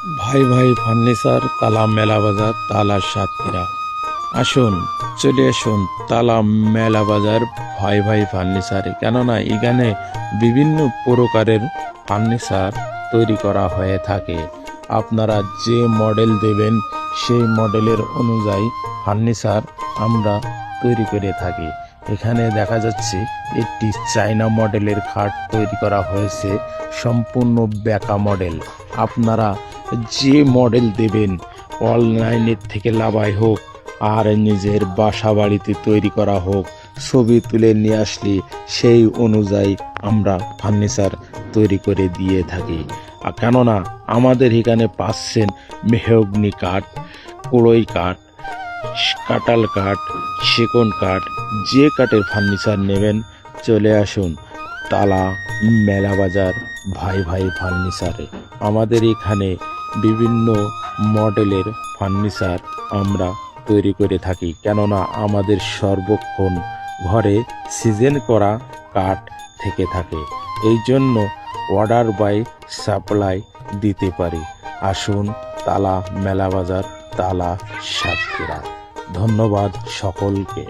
ভাই ভাই ফার্নিচার, তালা মেলা বাজার, তালা সাতক্ষীরা। আসুন, চলে আসুন তালা মেলা বাজার ভাই ভাই ফার্নিচারে। কেননা এখানে বিভিন্ন প্রকারের ফার্নিচার তৈরি করা হয়ে থাকে। আপনারা যে মডেল দেবেন সেই মডেলের অনুযায়ী ফার্নিচার আমরা তৈরি করে থাকি। এখানে দেখা যাচ্ছে একটি চায়না মডেলের খাট তৈরি করা হয়েছে, সম্পূর্ণ বেঁকা মডেল। আপনারা যে মডেল দেবেন, অনলাইনের থেকে লাভাই হোক আর নিজের বাসা বাড়িতে তৈরি করা হোক, ছবি তুলে নিয়ে আসলে সেই অনুযায়ী আমরা ফার্নিচার তৈরি করে দিয়ে থাকি। কেননা আমাদের এখানে পাচ্ছেন মেহগনি কাঠ, কুড়ই কাঠ, কাঁঠাল কাঠ, সেগুন কাঠ, যে কাঠের ফার্নিচার নেবেন চলে আসুন তালা মেলা বাজার ভাই ভাই ফার্নিচারে। আমাদের এখানে বিভিন্ন মডেলের ফার্নিচার আমরা তৈরি করে থাকি। কেননা আমাদের সর্বক্ষণ ঘরে সিজন করা কাঠ থেকে থাকে, এই জন্য অর্ডার বাই সাপ্লাই দিতে পারি। আসুন তালা মেলা বাজার, তালা সাতক্ষীরা। ধন্যবাদ সকলকে।